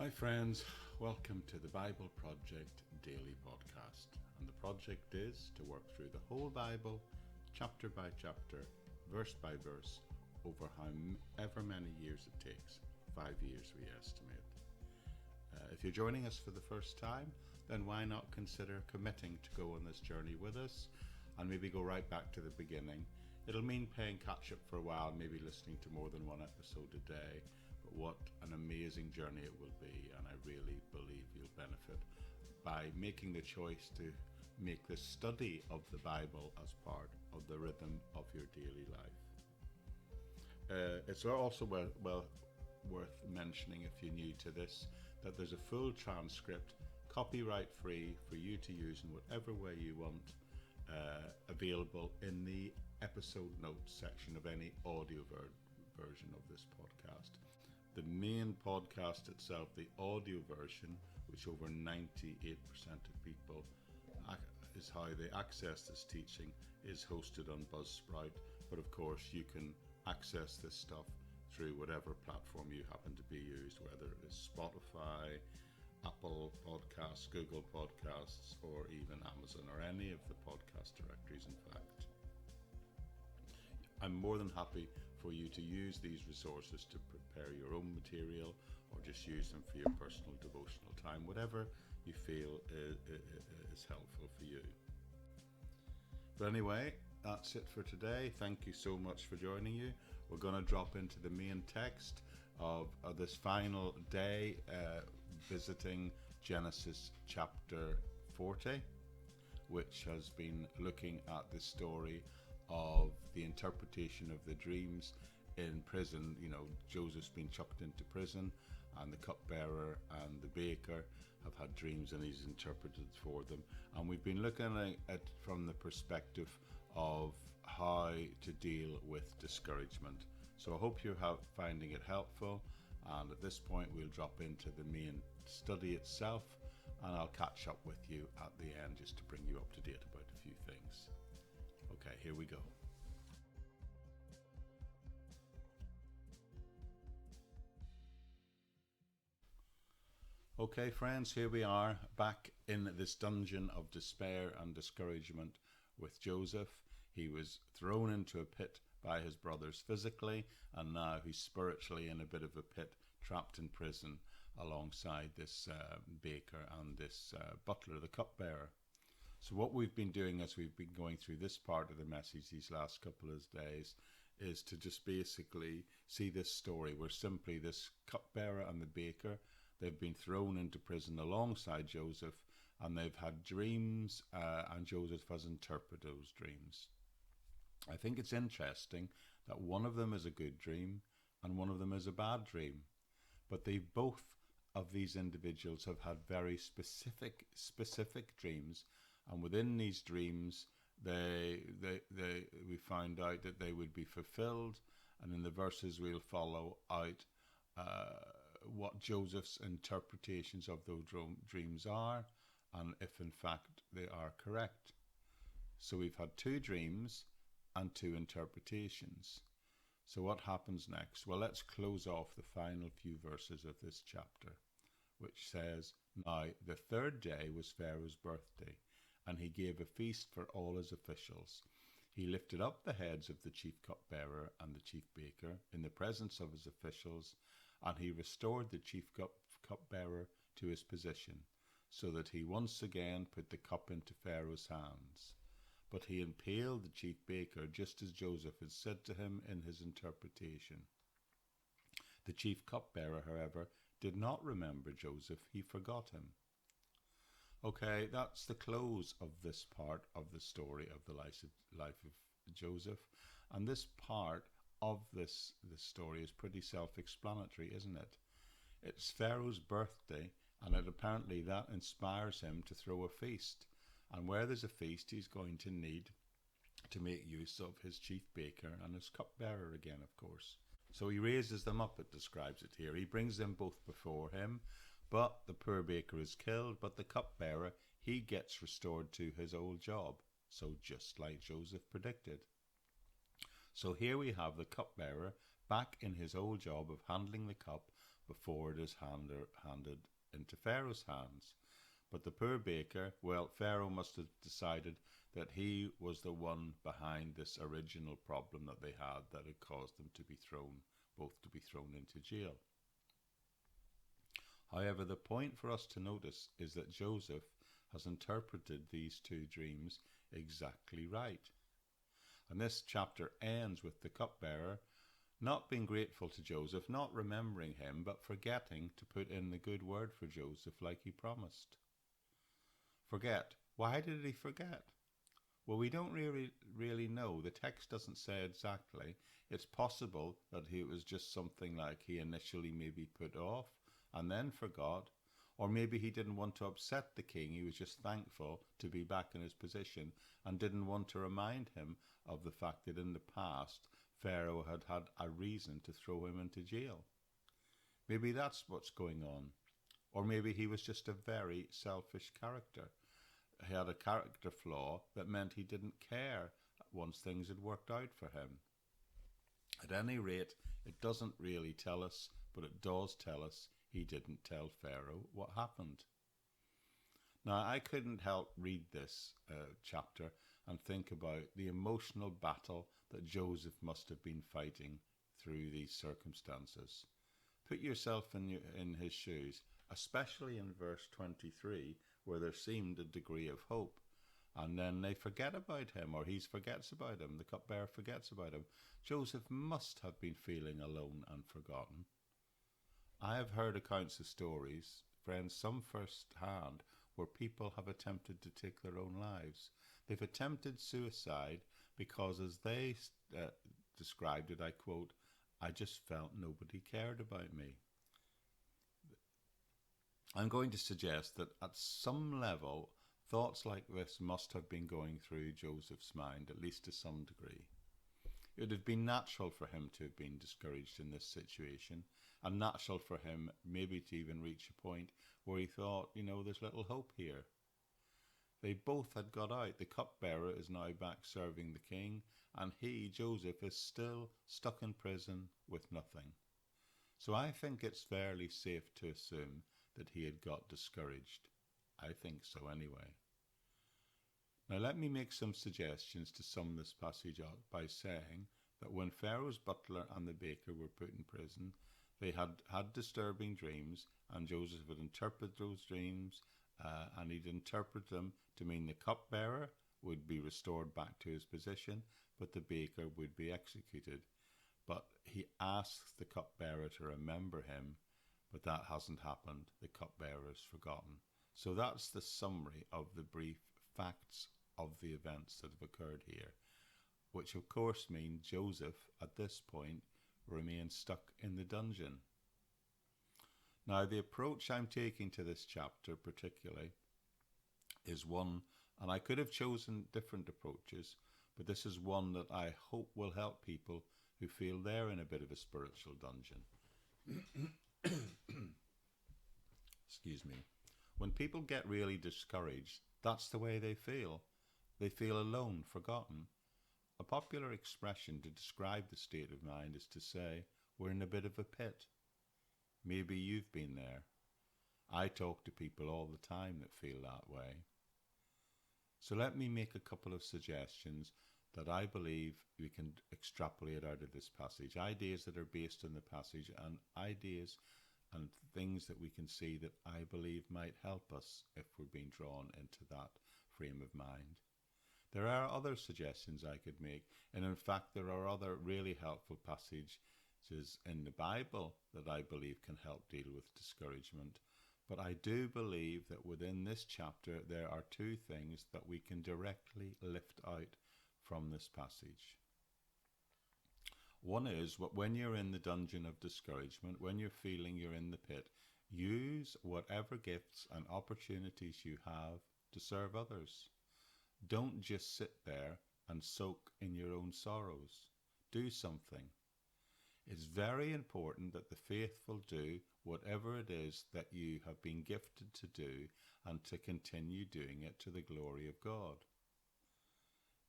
Hi friends, welcome to the Bible Project Daily Podcast. And the project is to work through the whole Bible, chapter by chapter, verse by verse, over however many years it takes. 5 years we estimate. If you're joining us for the first time, then why not consider committing to go on this journey with us and maybe go right back to the beginning. It'll mean playing catch up for a while, maybe listening to more than one episode a day. But what an amazing journey it will be, and I really believe you'll benefit by making the choice to make the study of the Bible as part of the rhythm of your daily life. It's also worth mentioning, if you're new to this, that there's a full transcript, copyright free, for you to use in whatever way you want, available in the episode notes section of any audio version of this podcast. The main podcast itself, the audio version, which over 98% of people is how they access this teaching, is hosted on Buzzsprout. But of course, you can access this stuff through whatever platform you happen to be used, whether it is Spotify, Apple Podcasts, Google Podcasts, or even Amazon, or any of the podcast directories, in fact. I'm more than happy for you to use these resources to prepare your own material, or just use them for your personal devotional time, whatever you feel is helpful for you. But anyway, that's it for today. Thank you so much for joining you. We're going to drop into the main text of this final day, visiting Genesis chapter 40, which has been looking at the story of the interpretation of the dreams in prison. You know, Joseph's been chucked into prison, and the cupbearer and the baker have had dreams, and he's interpreted for them. And we've been looking at from the perspective of how to deal with discouragement. So I hope you're finding it helpful, and at this point we'll drop into the main study itself, and I'll catch up with you at the end just to bring you up to date about a few things. Okay, here we go. Okay, friends, here we are back in this dungeon of despair and discouragement with Joseph. He was thrown into a pit by his brothers physically, and now he's spiritually in a bit of a pit, trapped in prison alongside this baker and this butler, the cupbearer. So what we've been doing as we've been going through this part of the message these last couple of days is to just basically see this story where simply this cupbearer and the baker, they've been thrown into prison alongside Joseph, and they've had dreams, and Joseph has interpreted those dreams. I think it's interesting that one of them is a good dream and one of them is a bad dream, but they both of these individuals have had very specific dreams. And within these dreams, we find out that they would be fulfilled. And in the verses we'll follow out what Joseph's interpretations of those dreams are, and if in fact they are correct. So we've had 2 dreams and 2 interpretations. So what happens next? Well, let's close off the final few verses of this chapter, which says, "Now the 3rd day was Pharaoh's birthday, and he gave a feast for all his officials. He lifted up the heads of the chief cupbearer and the chief baker in the presence of his officials, and he restored the chief cupbearer to his position, so that he once again put the cup into Pharaoh's hands. But he impaled the chief baker, just as Joseph had said to him in his interpretation. The chief cupbearer, however, did not remember Joseph. He forgot him." Okay, that's the close of this part of the story of the life of Joseph. And this part of this story is pretty self-explanatory, isn't it? It's Pharaoh's birthday, and apparently that inspires him to throw a feast. And where there's a feast, he's going to need to make use of his chief baker and his cupbearer again, of course. So he raises them up, it describes it here. He brings them both before him, but the poor baker is killed, but the cupbearer, he gets restored to his old job. So just like Joseph predicted. So here we have the cupbearer back in his old job of handling the cup before it is handed into Pharaoh's hands. But the poor baker, well, Pharaoh must have decided that he was the one behind this original problem that they had that had caused them to be thrown into jail. However, the point for us to notice is that Joseph has interpreted these two dreams exactly right. And this chapter ends with the cupbearer not being grateful to Joseph, not remembering him, but forgetting to put in the good word for Joseph like he promised. Forget. Why did he forget? Well, we don't really know. The text doesn't say exactly. It's possible that it was just something like he initially maybe put off and then forgot. Or maybe he didn't want to upset the king. He was just thankful to be back in his position and didn't want to remind him of the fact that in the past, Pharaoh had had a reason to throw him into jail. Maybe that's what's going on. Or maybe he was just a very selfish character. He had a character flaw that meant he didn't care once things had worked out for him. At any rate, it doesn't really tell us, but it does tell us he didn't tell Pharaoh what happened. Now, I couldn't help read this chapter and think about the emotional battle that Joseph must have been fighting through these circumstances. Put yourself in his shoes, especially in verse 23, where there seemed a degree of hope. And then they forget about him, or he forgets about him. The cupbearer forgets about him. Joseph must have been feeling alone and forgotten. I have heard accounts of stories, friends, some first-hand, where people have attempted to take their own lives. They've attempted suicide because, as they described it, I quote, "I just felt nobody cared about me." I'm going to suggest that at some level, thoughts like this must have been going through Joseph's mind, at least to some degree. It would have been natural for him to have been discouraged in this situation, and natural for him maybe to even reach a point where he thought, there's little hope here. They both had got out. The cupbearer is now back serving the king, and he, Joseph, is still stuck in prison with nothing. So I think it's fairly safe to assume that he had got discouraged. I think so anyway. Now let me make some suggestions to sum this passage up by saying that when Pharaoh's butler and the baker were put in prison, they had disturbing dreams, and Joseph would interpret those dreams, and he'd interpret them to mean the cupbearer would be restored back to his position, but the baker would be executed. But he asks the cupbearer to remember him, but that hasn't happened. The cupbearer is forgotten. So that's the summary of the brief facts of the events that have occurred here, which of course mean Joseph, at this point, remains stuck in the dungeon. Now, the approach I'm taking to this chapter particularly is one, and I could have chosen different approaches, but this is one that I hope will help people who feel they're in a bit of a spiritual dungeon. Excuse me. When people get really discouraged, that's the way they feel. They feel alone, forgotten. A popular expression to describe the state of mind is to say, we're in a bit of a pit. Maybe you've been there. I talk to people all the time that feel that way. So let me make a couple of suggestions that I believe we can extrapolate out of this passage. Ideas that are based on the passage, and ideas and things that we can see that I believe might help us if we're being drawn into that frame of mind. There are other suggestions I could make, and in fact there are other really helpful passages in the Bible that I believe can help deal with discouragement. But I do believe that within this chapter there are two things that we can directly lift out from this passage. One is, when you're in the dungeon of discouragement, when you're feeling you're in the pit, use whatever gifts and opportunities you have to serve others. Don't just sit there and soak in your own sorrows. Do something. It's very important that the faithful do whatever it is that you have been gifted to do, and to continue doing it to the glory of God.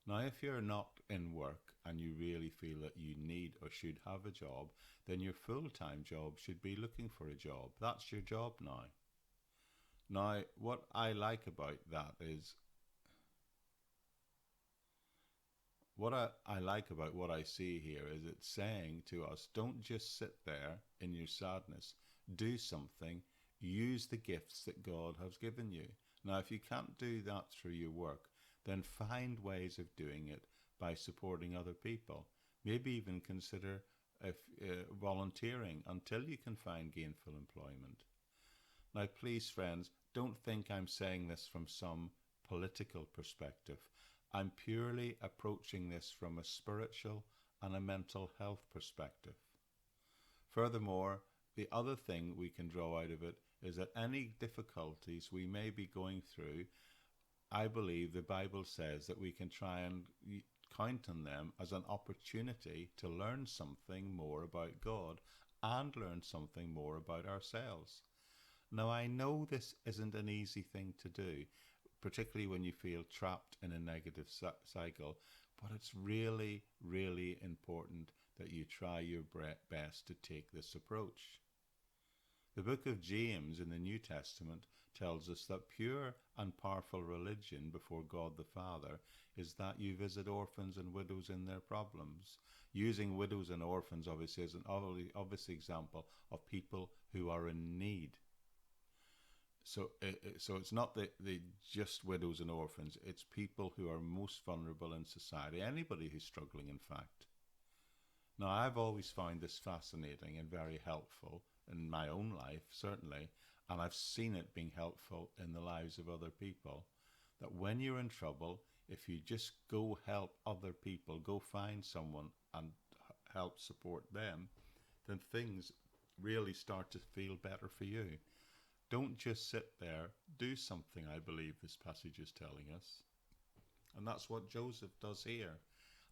Now, if you're not in work and you really feel that you need or should have a job, then your full-time job should be looking for a job. That's your job now. Now, what I like about that is, I like about what I see here is it's saying to us, don't just sit there in your sadness. Do something. Use the gifts that God has given you. Now, if you can't do that through your work, then find ways of doing it by supporting other people. Maybe even consider volunteering until you can find gainful employment. Now, please, friends, don't think I'm saying this from some political perspective. I'm purely approaching this from a spiritual and a mental health perspective. Furthermore, the other thing we can draw out of it is that any difficulties we may be going through, I believe the Bible says that we can try and count on them as an opportunity to learn something more about God and learn something more about ourselves. Now, I know this isn't an easy thing to do, particularly when you feel trapped in a negative cycle, but it's really, really important that you try your best to take this approach. The book of James in the New Testament tells us that pure and powerful religion before God the Father is that you visit orphans and widows in their problems. Using widows and orphans obviously is an obvious example of people who are in need. So it's not the just widows and orphans, it's people who are most vulnerable in society, anybody who's struggling, in fact. Now, I've always found this fascinating and very helpful in my own life, certainly, and I've seen it being helpful in the lives of other people, that when you're in trouble, if you just go help other people, go find someone and help support them, then things really start to feel better for you. Don't just sit there, do something, I believe this passage is telling us. And that's what Joseph does here.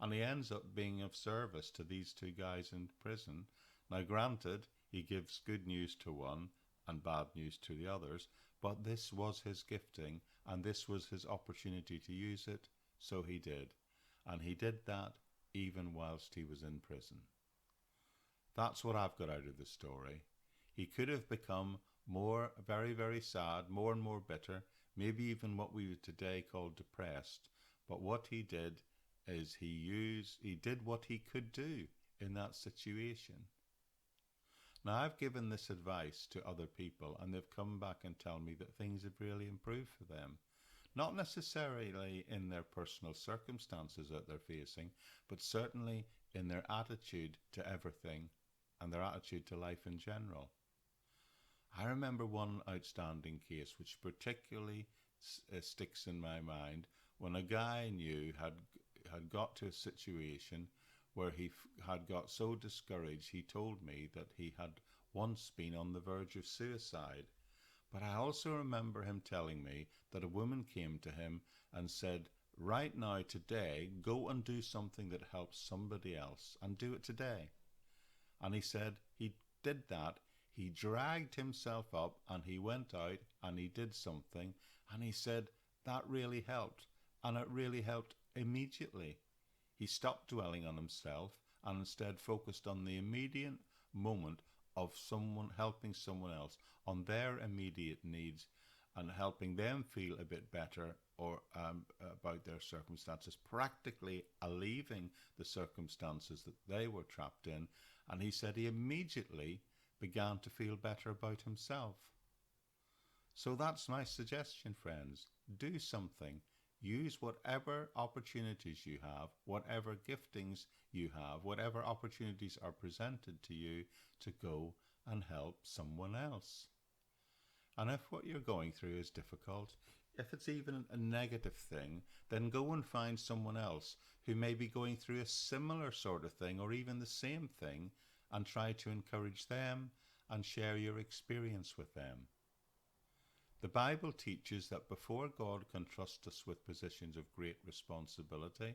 And he ends up being of service to these two guys in prison. Now, granted, he gives good news to one and bad news to the others, but this was his gifting and this was his opportunity to use it, so he did. And he did that even whilst he was in prison. That's what I've got out of the story. He could have become very, very sad, more and more bitter, maybe even what we would today call depressed. But what he did is he did what he could do in that situation. Now, I've given this advice to other people and they've come back and tell me that things have really improved for them. Not necessarily in their personal circumstances that they're facing, but certainly in their attitude to everything and their attitude to life in general. I remember one outstanding case which particularly sticks in my mind, when a guy I knew had got to a situation where he had got so discouraged, he told me that he had once been on the verge of suicide. But I also remember him telling me that a woman came to him and said, right now, today, go and do something that helps somebody else, and do it today. And he said he did that. He dragged himself up and he went out and he did something, and he said that really helped, and it really helped immediately. He stopped dwelling on himself and instead focused on the immediate moment of someone helping someone else, on their immediate needs, and helping them feel a bit better or about their circumstances, practically alleviating the circumstances that they were trapped in. And he said he immediately began to feel better about himself. So that's my suggestion, friends. Do something. Use whatever opportunities you have, whatever giftings you have, whatever opportunities are presented to you to go and help someone else. And if what you're going through is difficult, if it's even a negative thing, then go and find someone else who may be going through a similar sort of thing or even the same thing, and try to encourage them and share your experience with them. The Bible teaches that before God can trust us with positions of great responsibility,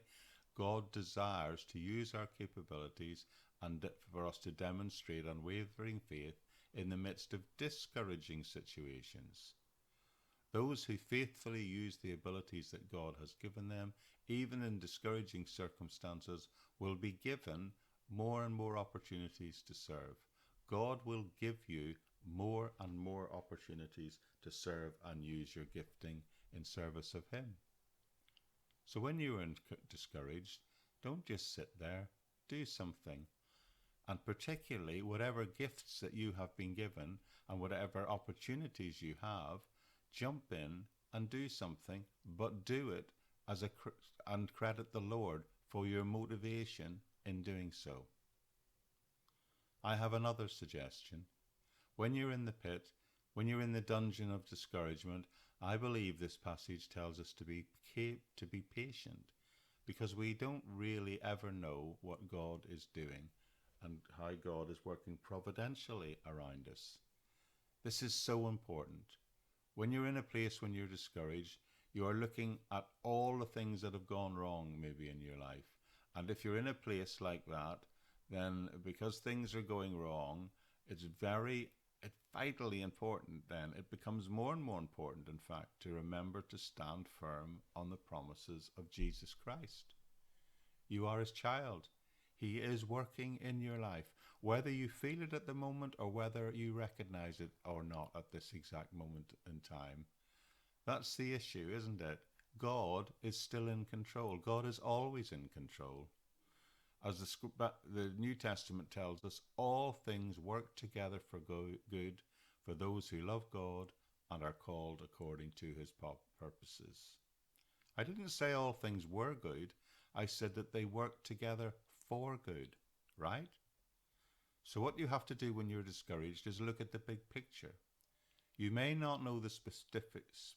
God desires to use our capabilities and for us to demonstrate unwavering faith in the midst of discouraging situations. Those who faithfully use the abilities that God has given them, even in discouraging circumstances, will be given more and more opportunities to serve. God will give you more and more opportunities to serve and use your gifting in service of Him. So when you're discouraged, don't just sit there, do something. And particularly whatever gifts that you have been given and whatever opportunities you have, jump in and do something, but do it and credit the Lord for your motivation in doing so. I have another suggestion. When you're in the pit, when you're in the dungeon of discouragement, I believe this passage tells us to be patient, because we don't really ever know what God is doing and how God is working providentially around us. This is so important. When you're in a place when you're discouraged, you are looking at all the things that have gone wrong maybe in your life. And if you're in a place like that, then because things are going wrong, it's vitally important then. It becomes more and more important, in fact, to remember to stand firm on the promises of Jesus Christ. You are His child. He is working in your life, whether you feel it at the moment or whether you recognize it or not at this exact moment in time. That's the issue, isn't it? God is still in control. God is always in control. As the New Testament tells us, all things work together for good for those who love God and are called according to His purposes. I didn't say all things were good. I said that they work together for good, right? So what you have to do when you're discouraged is look at the big picture. You may not know the specifics.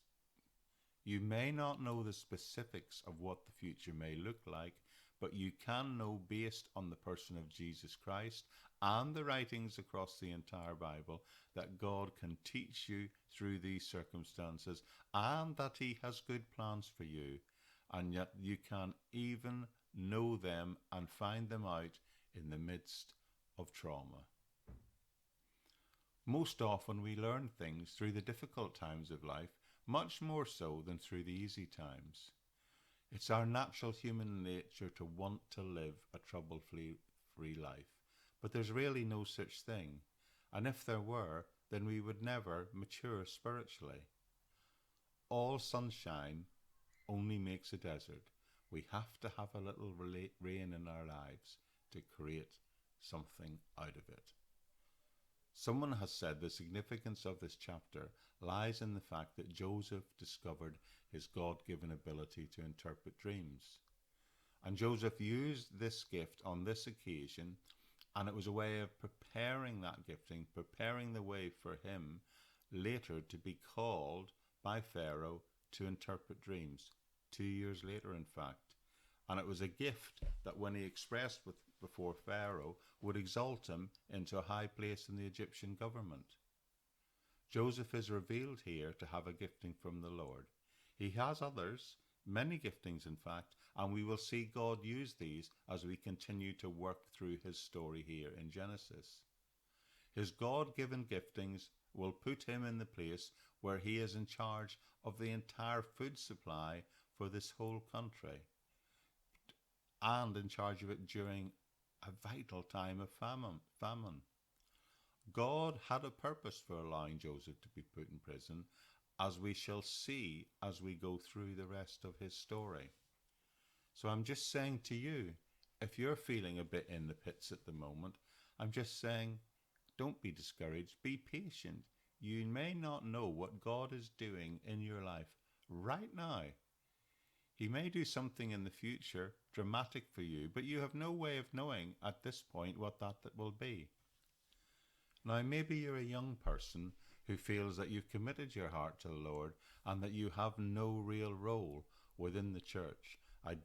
You may not know the specifics of what the future may look like, but you can know, based on the person of Jesus Christ and the writings across the entire Bible, that God can teach you through these circumstances and that He has good plans for you, and yet you can even know them and find them out in the midst of trauma. Most often we learn things through the difficult times of life, much more so than through the easy times. It's our natural human nature to want to live a trouble-free life, but there's really no such thing. And if there were, then we would never mature spiritually. All sunshine only makes a desert. We have to have a little rain in our lives to create something out of it. Someone has said the significance of this chapter lies in the fact that Joseph discovered his God-given ability to interpret dreams. And Joseph used this gift on this occasion, and it was a way of preparing that gifting, preparing the way for him later to be called by Pharaoh to interpret dreams. 2 years later, in fact. And it was a gift that when he expressed before Pharaoh would exalt him into a high place in the Egyptian government. Joseph is revealed here to have a gifting from the Lord. He has others, many giftings in fact, and we will see God use these as we continue to work through his story here in Genesis. His God-given giftings will put him in the place where he is in charge of the entire food supply for this whole country, and in charge of it during a vital time of famine. God had a purpose for allowing Joseph to be put in prison, as we shall see as we go through the rest of his story. So I'm just saying to you, if you're feeling a bit in the pits at the moment, I'm just saying, don't be discouraged, be patient. You may not know what God is doing in your life right now. He may do something in the future, dramatic for you, but you have no way of knowing at this point what that will be. Now, maybe you're a young person who feels that you've committed your heart to the Lord and that you have no real role within the church. I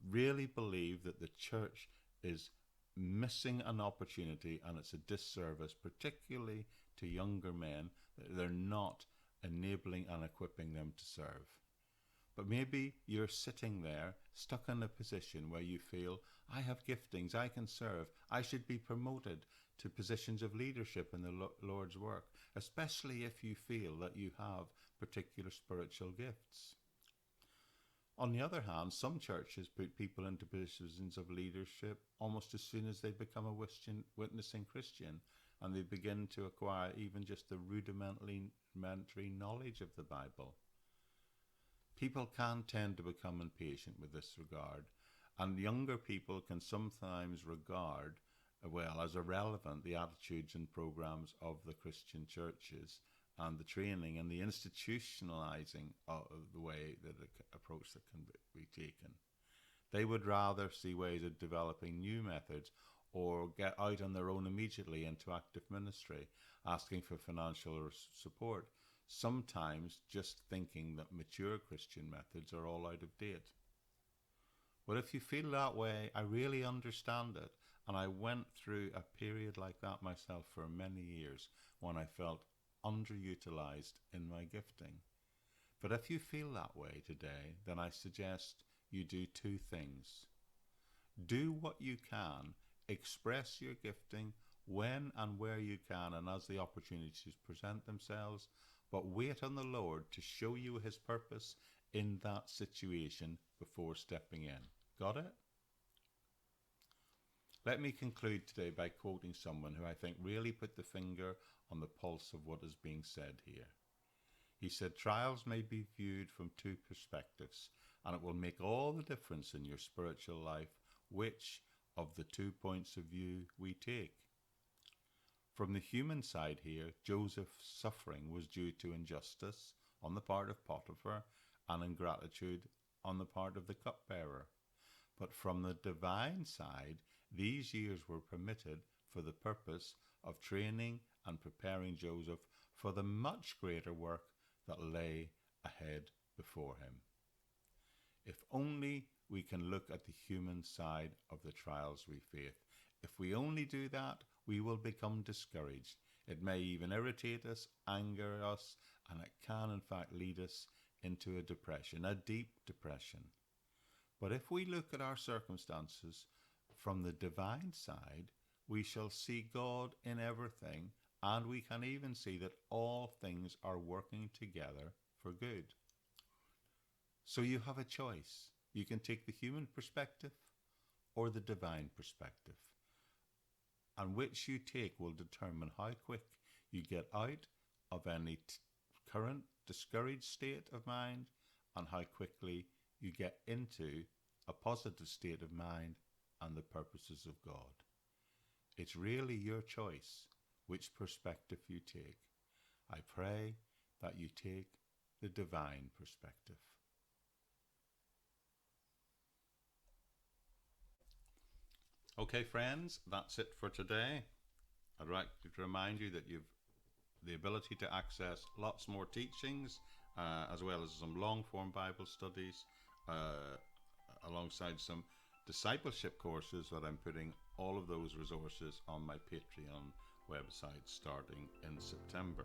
really believe that the church is missing an opportunity, and it's a disservice, particularly to younger men, that they're not enabling and equipping them to serve. But maybe you're sitting there, stuck in a position where you feel, I have giftings, I can serve, I should be promoted to positions of leadership in the Lord's work, especially if you feel that you have particular spiritual gifts. On the other hand, some churches put people into positions of leadership almost as soon as they become a witnessing Christian, and they begin to acquire even just the rudimentary knowledge of the Bible. People can tend to become impatient with this regard, and younger people can sometimes regard, well, as irrelevant the attitudes and programs of the Christian churches and the training and the institutionalizing of the way that approach that can be taken. They would rather see ways of developing new methods or get out on their own immediately into active ministry, asking for financial support, sometimes just thinking that mature Christian methods are all out of date. Well, if you feel that way, I really understand it. And I went through a period like that myself for many years when I felt underutilized in my gifting. But if you feel that way today, then I suggest you do two things. Do what you can, express your gifting when and where you can and as the opportunities present themselves, but wait on the Lord to show you his purpose in that situation before stepping in. Got it? Let me conclude today by quoting someone who I think really put the finger on the pulse of what is being said here. He said, trials may be viewed from two perspectives, and it will make all the difference in your spiritual life which of the 2 points of view we take. From the human side here, Joseph's suffering was due to injustice on the part of Potiphar and ingratitude on the part of the cupbearer. But from the divine side, these years were permitted for the purpose of training and preparing Joseph for the much greater work that lay ahead before him. If only we can look at the human side of the trials we face. If we only do that, we will become discouraged. It may even irritate us, anger us, and it can in fact lead us into a depression, a deep depression. But if we look at our circumstances from the divine side, we shall see God in everything, and we can even see that all things are working together for good. So you have a choice. You can take the human perspective or the divine perspective. And which you take will determine how quick you get out of any current discouraged state of mind and how quickly you get into a positive state of mind and the purposes of God. It's really your choice which perspective you take. I pray that you take the divine perspective. Okay, friends, that's it for today. I'd like to remind you that you've the ability to access lots more teachings, as well as some long-form Bible studies, alongside some discipleship courses that I'm putting all of those resources on my Patreon website starting in September.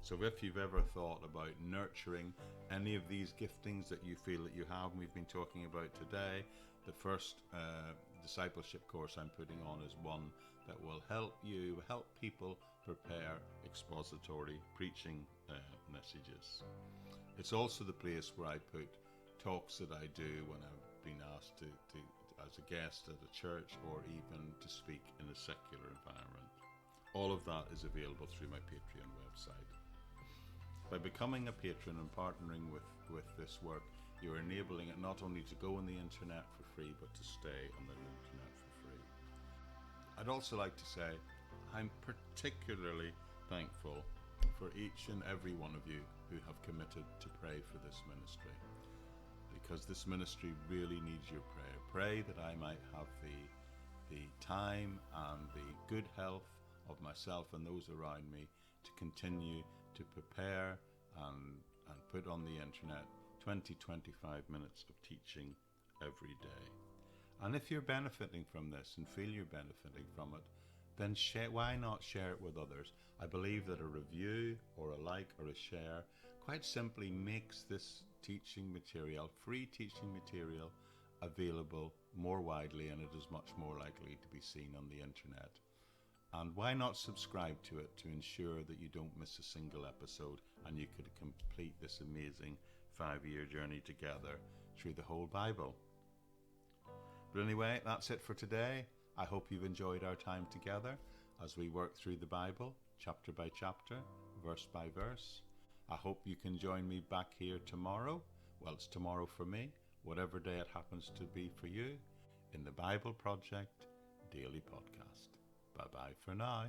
So if you've ever thought about nurturing any of these giftings that you feel that you have, and we've been talking about today, the first discipleship course I'm putting on is one that will help people prepare expository preaching messages. It's also the place where I put talks that I do when I've been asked to as a guest at a church or even to speak in a secular environment. All of that is available through my Patreon website. By becoming a patron and partnering with this work, you're enabling it not only to go on the internet for free, but to stay on the internet for free. I'd also like to say I'm particularly thankful for each and every one of you who have committed to pray for this ministry, because this ministry really needs your prayer. Pray that I might have the time and the good health of myself and those around me to continue to prepare and put on the internet 20-25 minutes of teaching every day. And if you're benefiting from this and feel you're benefiting from it, then why not share it with others? I believe that a review or a like or a share quite simply makes this teaching material, free teaching material, available more widely, and it is much more likely to be seen on the internet. And why not subscribe to it to ensure that you don't miss a single episode and you could complete this amazing 5-year journey together through the whole Bible. But anyway, that's it for today. I hope you've enjoyed our time together as we work through the Bible, chapter by chapter, verse by verse. I hope you can join me back here tomorrow. Well, it's tomorrow for me, whatever day it happens to be for you, in the Bible Project Daily Podcast. Bye-bye for now.